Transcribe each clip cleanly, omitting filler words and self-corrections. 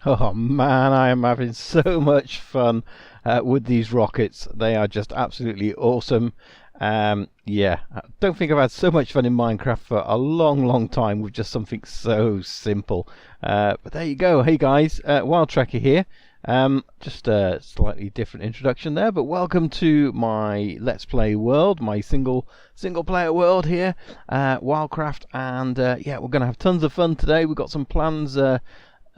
Oh man, I am having so much fun with these rockets. They are just absolutely awesome. Yeah, I don't think I've had so much fun in Minecraft for a long time with just something so simple. But there you go. Hey guys, WildTracker here. Just a slightly different introduction there, but welcome to my Let's Play world, my single player world here, Wildcraft, and yeah, we're going to have tons of fun today. We've got some plans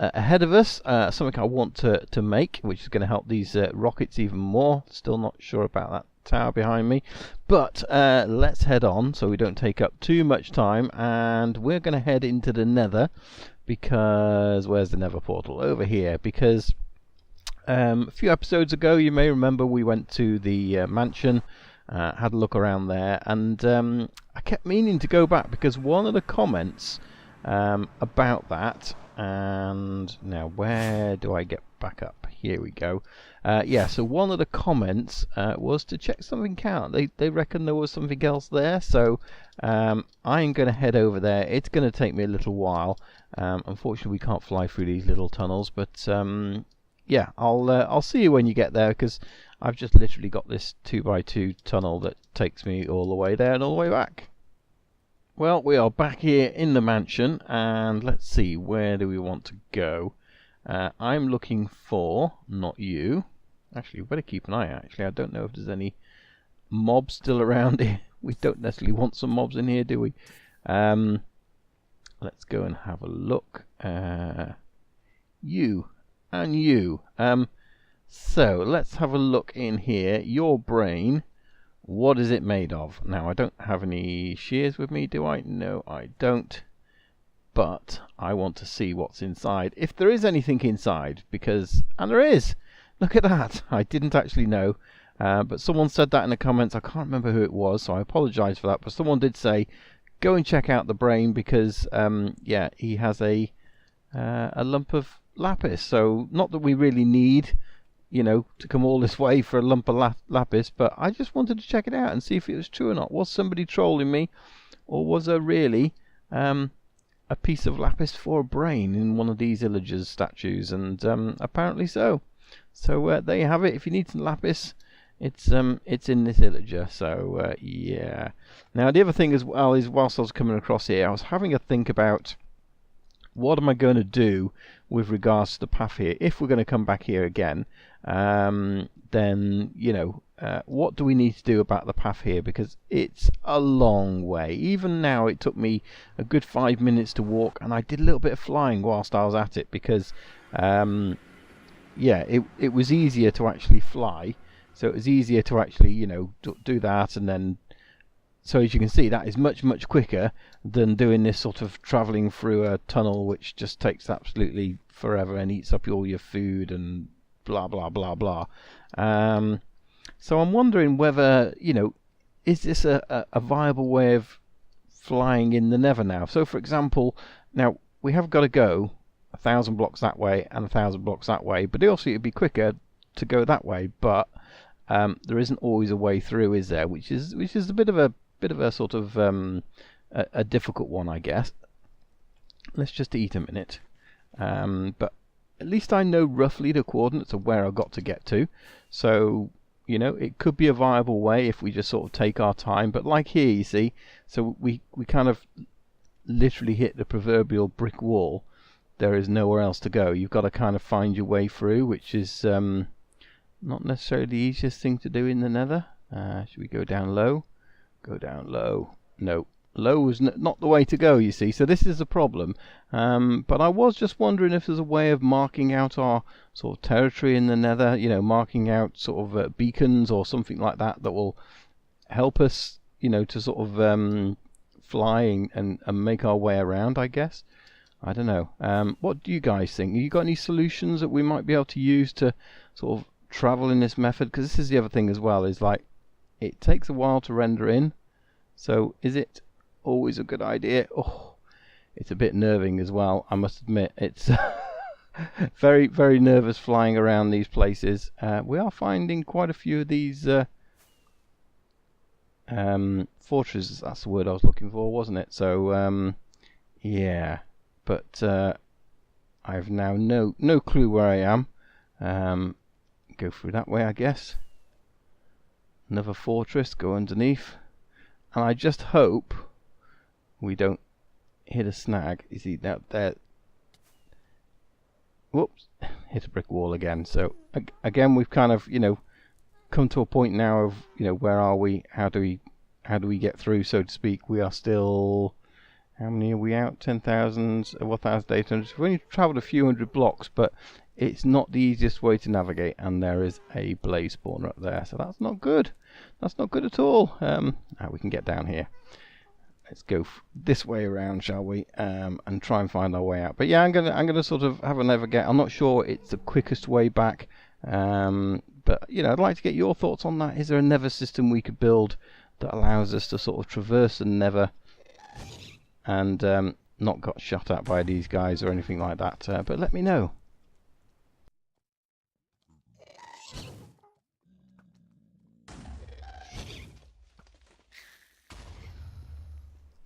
ahead of us, something I want to make, which is going to help these rockets even more. Still not sure about that tower behind me, but let's head on so we don't take up too much time, and we're going to head into the Nether, because where's the Nether portal? Over here, because a few episodes ago, you may remember, we went to the mansion, had a look around there, and I kept meaning to go back because one of the comments about that, and now where do I get back up? Here we go. Yeah, so one of the comments was to check something out. They reckon there was something else there, so I'm going to head over there. It's going to take me a little while. Unfortunately, we can't fly through these little tunnels, but yeah, I'll see you when you get there, because I've just literally got this 2x2 tunnel that takes me all the way there and all the way back. Well, we are back here in the mansion, and let's see, where do we want to go? I'm looking for, not you. Actually, we better keep an eye out. Actually, I don't know if there's any mobs still around here. We don't necessarily want some mobs in here, do we? Let's go and have a look. You and you. So let's have a look in here. Your brain. What is it made of? Now, I don't have any shears with me, do I? No, I don't. But I want to see what's inside, if there is anything inside, because, and there is. Look at that. I didn't actually know, but someone said that in the comments. I can't remember who it was, so I apologize for that. But someone did say, go and check out the brain, because yeah, he has a lump of lapis. So not that we really need, you know, to come all this way for a lump of lapis, but I just wanted to check it out and see if it was true or not. Was somebody trolling me, or was there really a piece of lapis for a brain in one of these Elytra statues? And apparently so. So there you have it. If you need some lapis, it's in this Elytra. So yeah. Now the other thing as well is, whilst I was coming across here, I was having a think about what am I going to do with regards to the path here. If we're going to come back here again, then, you know, what do we need to do about the path here, because it's a long way. Even now it took me a good 5 minutes to walk, and I did a little bit of flying whilst I was at it, because yeah, it was easier to actually fly, so it was easier to actually, you know, do that. And then, so as you can see, that is much quicker than doing this sort of travelling through a tunnel, which just takes absolutely forever and eats up all your food and blah blah blah blah. So I'm wondering whether, you know, is this a viable way of flying in the Nether now? So for example, now we have got to go 1,000 blocks that way and 1,000 blocks that way, but also it'd be quicker to go that way, but there isn't always a way through, is there? Which is a bit of a sort of a difficult one, I guess. Let's just eat a minute. But at least I know roughly the coordinates of where I've got to get to. So, you know, it could be a viable way if we just sort of take our time. But like here, you see, so we kind of literally hit the proverbial brick wall. There is nowhere else to go. You've got to kind of find your way through, which is not necessarily the easiest thing to do in the Nether. Should we go down low? Go down low. No. Low is not the way to go, you see. So this is a problem. But I was just wondering if there's a way of marking out our sort of territory in the Nether, you know, marking out sort of beacons or something like that that will help us, you know, to sort of fly and make our way around, I guess. I don't know. What do you guys think? You got any solutions that we might be able to use to sort of travel in this method? Because this is the other thing as well, is like, it takes a while to render in. So is it always a good idea? Oh, it's a bit nerving as well, I must admit. It's very nervous flying around these places. We are finding quite a few of these fortress, that's the word I was looking for, wasn't it? So yeah, but I've now no clue where I am. Go through that way, I guess. Another fortress, go underneath, and I just hope we don't hit a snag. You see that there? Whoops, hit a brick wall again. So again, we've kind of, you know, come to a point now of, you know, where are we? How do we get through, so to speak? We are still, how many are we out? 10,000, 1,800. We've only travelled a few hundred blocks, but it's not the easiest way to navigate, and there is a blaze spawner up there, so that's not good. That's not good at all. Now we can get down here. Let's go this way around, shall we? And try and find our way out. But yeah, I'm gonna sort of have a navigate. I'm not sure it's the quickest way back, but you know, I'd like to get your thoughts on that. Is there a nether system we could build that allows us to sort of traverse the nether and not got shot at by these guys or anything like that? But let me know.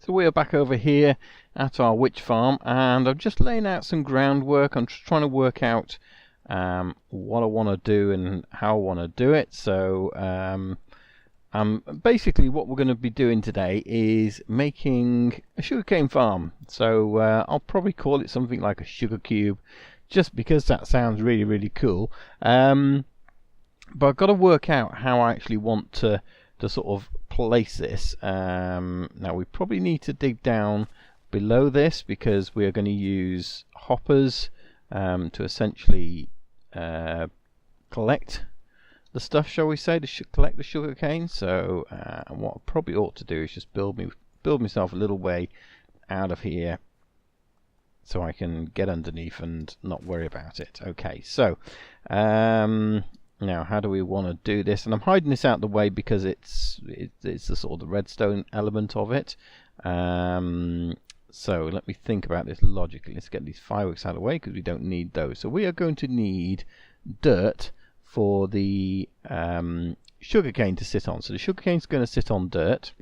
So we are back over here at our witch farm, and I'm just laying out some groundwork. I'm just trying to work out what I want to do and how I want to do it. So basically what we're going to be doing today is making a sugarcane farm. So I'll probably call it something like a sugar cube, just because that sounds really, really cool. But I've got to work out how I actually want to sort of place this. Now we probably need to dig down below this, because we are going to use hoppers to essentially collect the stuff, shall we say, to collect the sugar cane. So what I probably ought to do is just build myself a little way out of here, so I can get underneath and not worry about it. Okay, so now how do we want to do this? And I'm hiding this out of the way because it's the sort of the redstone element of it. So let me think about this logically. Let's get these fireworks out of the way, because we don't need those. So we are going to need dirt for the sugarcane to sit on. So the sugarcane is going to sit on dirt.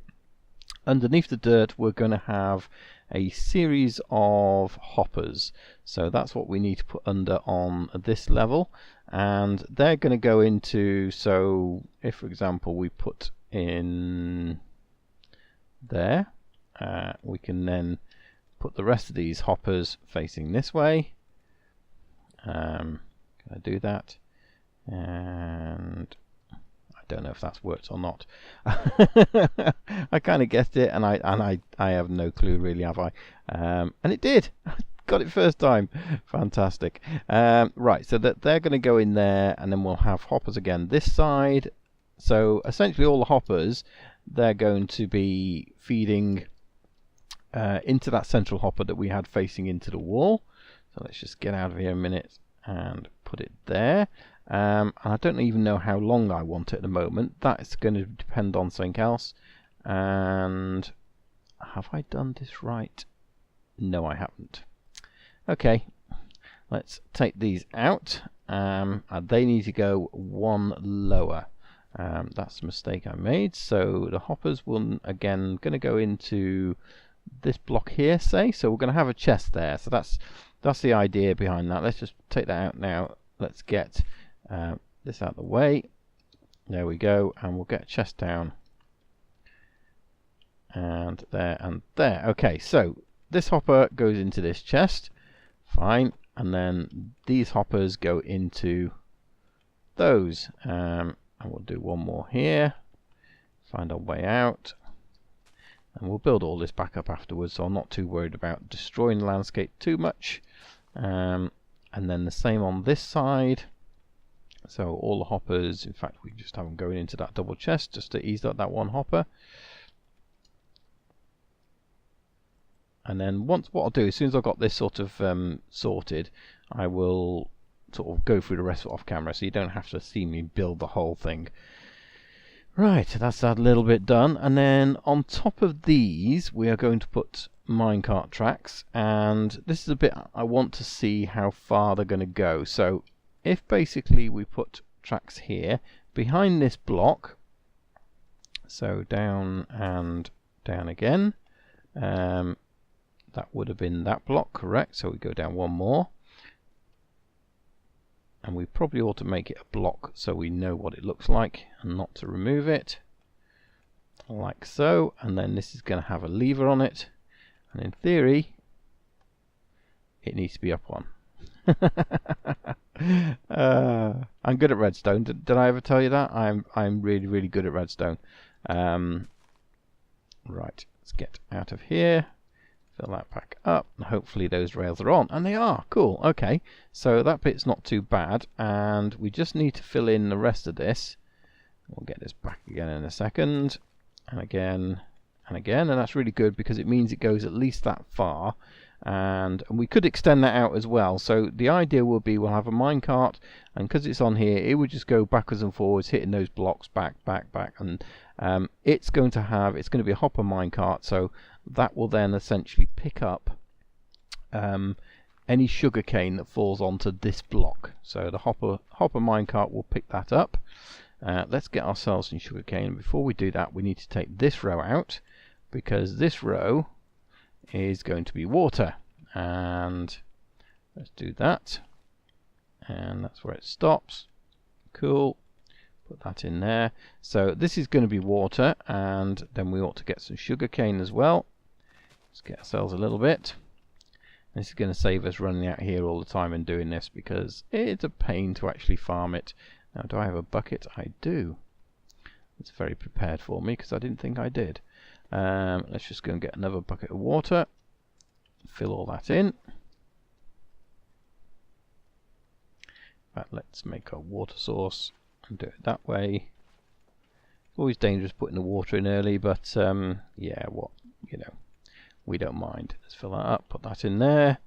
Underneath the dirt we're going to have a series of hoppers. So that's what we need to put under on this level, and they're going to go into, so if for example we put in there, we can then put the rest of these hoppers facing this way. Can I do that? And I don't know if that's worked or not. I kind of guessed it, and I have no clue really, have I? And it did. Got it first time. Fantastic. Right, so that they're going to go in there, and then we'll have hoppers again this side. So essentially all the hoppers, they're going to be feeding into that central hopper that we had facing into the wall. So let's just get out of here a minute and put it there. And I don't even know how long I want it at the moment. That's going to depend on something else. And have I done this right? No, I haven't. Okay, let's take these out. And they need to go one lower. That's a mistake I made. So the hoppers will again going to go into this block here, say. So we're going to have a chest there. So that's the idea behind that. Let's just take that out now. Let's get this out of the way. There we go, and we'll get a chest down, and there and there. Okay, so this hopper goes into this chest, fine, and then these hoppers go into those, and we'll do one more here, find our way out, and we'll build all this back up afterwards, so I'm not too worried about destroying the landscape too much. And then the same on this side. So all the hoppers, in fact we can just have them going into that double chest just to ease up that one hopper. And then what I'll do, as soon as I've got this sort of sorted, I will sort of go through the rest of it off camera, so you don't have to see me build the whole thing. Right, that's that little bit done, and then on top of these we are going to put minecart tracks, and this is a bit I want to see how far they're going to go. So if basically we put tracks here behind this block, So down and down again. That would have been that block, correct? So we go down one more. And we probably ought to make it a block so we know what it looks like and not to remove it. Like so. And then this is going to have a lever on it. And in theory, it needs to be up one. I'm good at redstone. Did I ever tell you that? I'm really, really good at redstone. Right, let's get out of here. Fill that back up, and hopefully those rails are on, and they are. Cool. Okay, so that bit's not too bad, and we just need to fill in the rest of this. We'll get this back again in a second, and again, and again, and that's really good because it means it goes at least that far, and we could extend that out as well. So the idea will be we'll have a minecart, and because it's on here, it would just go backwards and forwards, hitting those blocks back, and it's going to be a hopper minecart, so that will then essentially pick up any sugarcane that falls onto this block. So the hopper minecart will pick that up. Let's get ourselves some sugarcane. Before we do that, we need to take this row out, because this row is going to be water, and let's do that, and that's where it stops. Cool. Put that in there. So this is going to be water, and then we ought to get some sugarcane as well. Let's get ourselves a little bit. This is going to save us running out here all the time and doing this, because it's a pain to actually farm it. Now, do I have a bucket? I do. It's very prepared for me because I didn't think I did. Let's just go and get another bucket of water. Fill all that in. But let's make a water source and do it that way. It's always dangerous putting the water in early, but yeah, we don't mind. Let's fill that up, put that in there,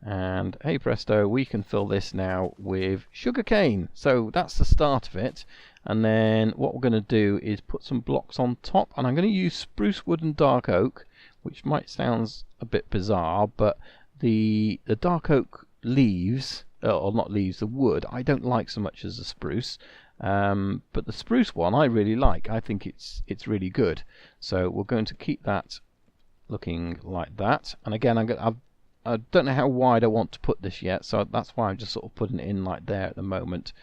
and hey presto, we can fill this now with sugarcane. So that's the start of it, and then what we're going to do is put some blocks on top, and I'm going to use spruce wood and dark oak, which might sound a bit bizarre, but the dark oak leaves, or not leaves, the wood, I don't like so much as the spruce. But the spruce one I really like. I think it's really good. So we're going to keep that looking like that. And again, I don't know how wide I want to put this yet, so that's why I'm just sort of putting it in like there at the moment.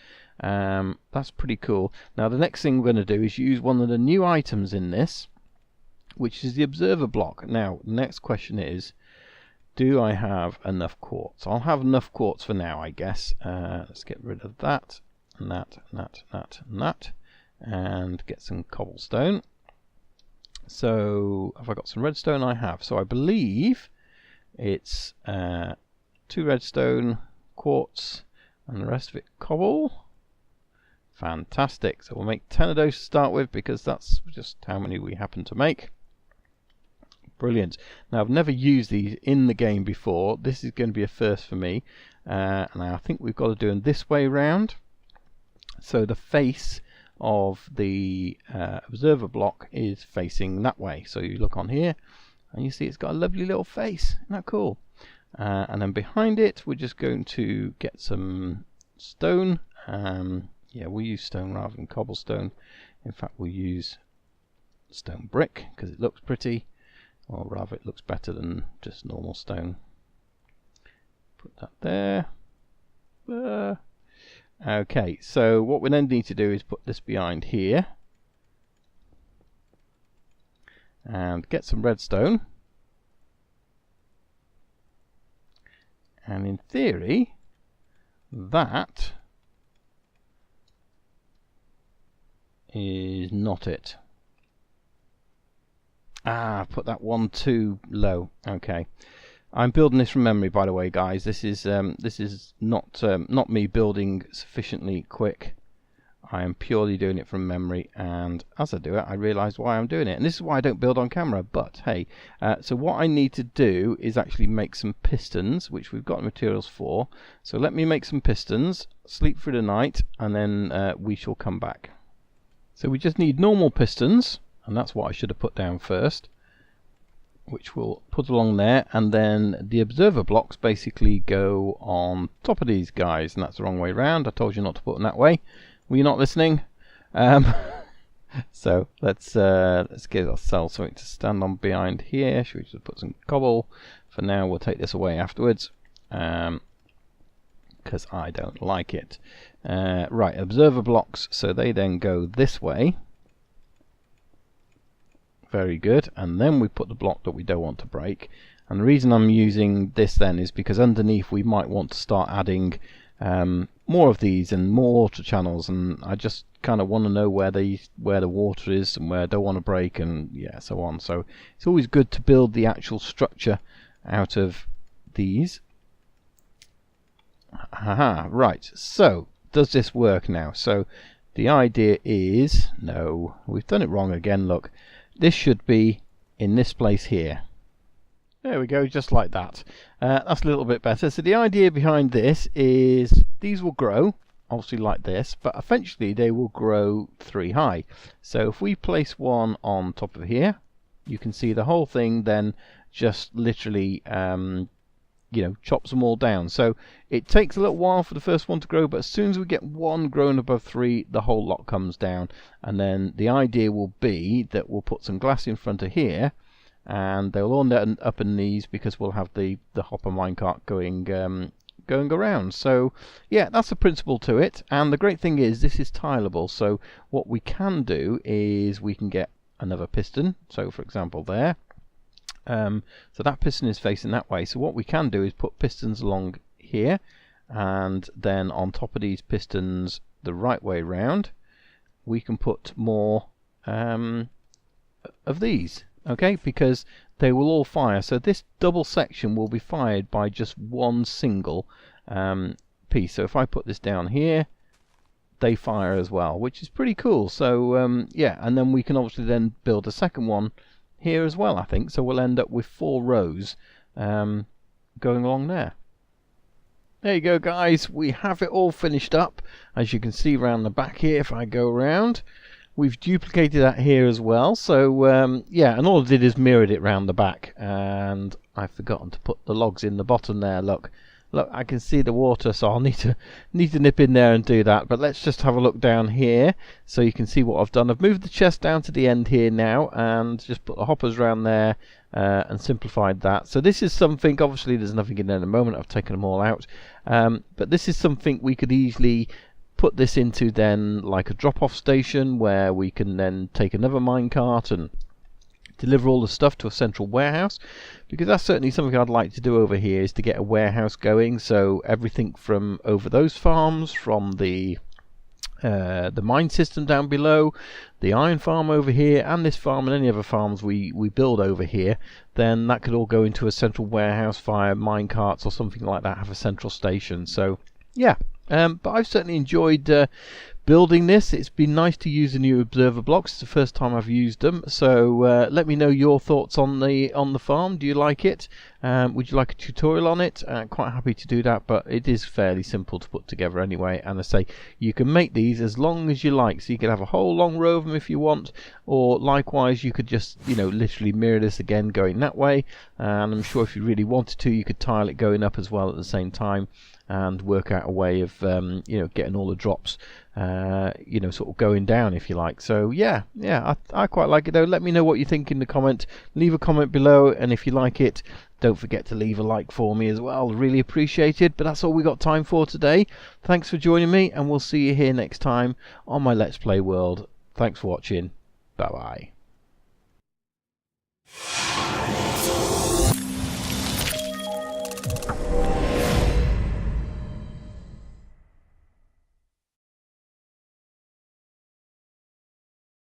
That's pretty cool. Now the next thing we're going to do is use one of the new items in this, which is the observer block. Now the next question is, do I have enough quartz? I'll have enough quartz for now, I guess. Let's get rid of that. And that, and get some cobblestone. So have I got some redstone? I have. So I believe it's 2 redstone, quartz, and the rest of it cobble. Fantastic. So we'll make 10 of those to start with, because that's just how many we happen to make. Brilliant. Now I've never used these in the game before. This is going to be a first for me, and I think we've got to do them this way round. So the face of the observer block is facing that way. So you look on here and you see it's got a lovely little face. Isn't that cool? And then behind it we're just going to get some stone. Yeah, we'll use stone rather than cobblestone. In fact, we'll use stone brick because it looks pretty, or rather it looks better than just normal stone. Put that there. Okay, so what we then need to do is put this behind here and get some redstone, and in theory that is not it. Put that one too low. Okay. I'm building this from memory, by the way, guys. This is not me building sufficiently quick. I am purely doing it from memory, and as I do it, I realise why I'm doing it. And this is why I don't build on camera. But hey, so what I need to do is actually make some pistons, which we've got materials for. So let me make some pistons, sleep through the night, and then we shall come back. So we just need normal pistons, and that's what I should have put down first, which we'll put along there, and then the observer blocks basically go on top of these guys, and that's the wrong way round. I told you not to put them that way. Were you not listening? So let's get ourselves something to stand on behind here. Should we just put some cobble? For now, we'll take this away afterwards, because I don't like it. Right, observer blocks, so they then go this way. Very good, and then we put the block that we don't want to break. And the reason I'm using this then is because underneath we might want to start adding more of these and more water channels, and I just kind of want to know where the water is and where I don't want to break, and yeah, so on. So it's always good to build the actual structure out of these. Haha, right, so does this work now? So the idea is, no, we've done it wrong again. Look, this should be in this place here. There we go, just like that. That's a little bit better. So the idea behind this is these will grow, obviously like this, but eventually they will grow 3 high. So if we place one on top of here, you can see the whole thing then just literally you know, chops them all down. So it takes a little while for the first one to grow, but as soon as we get one grown above 3, the whole lot comes down. And then the idea will be that we'll put some glass in front of here, and they'll all end up in these because we'll have the hopper minecart going around. So yeah, that's the principle to it. And the great thing is this is tileable, so what we can do is we can get another piston. So for example there, so that piston is facing that way, so what we can do is put pistons along here, and then on top of these pistons the right way round we can put more of these. Okay, because they will all fire. So this double section will be fired by just one single piece. So if I put this down here, they fire as well, which is pretty cool. So yeah, and then we can obviously then build a second one here as well, I think. So we'll end up with 4 rows going along there. There you go, guys. We have it all finished up. As you can see around the back here, if I go around, we've duplicated that here as well. So yeah, and all I did is mirrored it round the back, and I've forgotten to put the logs in the bottom there. Look, I can see the water, so I'll need to nip in there and do that. But let's just have a look down here so you can see what I've done. I've moved the chest down to the end here now and just put the hoppers around there and simplified that. So this is something, obviously there's nothing in there at the moment, I've taken them all out, but this is something we could easily put this into then like a drop-off station where we can then take another minecart and deliver all the stuff to a central warehouse, because that's certainly something I'd like to do over here, is to get a warehouse going. So everything from over those farms, from the mine system down below, the iron farm over here, and this farm and any other farms we build over here, then that could all go into a central warehouse via minecarts or something like that, have a central station. So yeah, but I've certainly enjoyed building this. It's been nice to use the new observer blocks. It's the first time I've used them. So let me know your thoughts on the farm. Do you like it? Would you like a tutorial on it? Quite happy to do that, but it is fairly simple to put together anyway. And I say you can make these as long as you like, so you can have a whole long row of them if you want, or likewise you could just, you know, literally mirror this again going that way. And I'm sure if you really wanted to, you could tile it going up as well at the same time, and work out a way of you know, getting all the drops you know, sort of going down if you like. So yeah, I quite like it though. Let me know what you think in the comment. Leave a comment below, and if you like it, don't forget to leave a like for me as well. Really appreciate it. But that's all we got time for today. Thanks for joining me, and we'll see you here next time on my Let's Play World. Thanks for watching. Bye bye.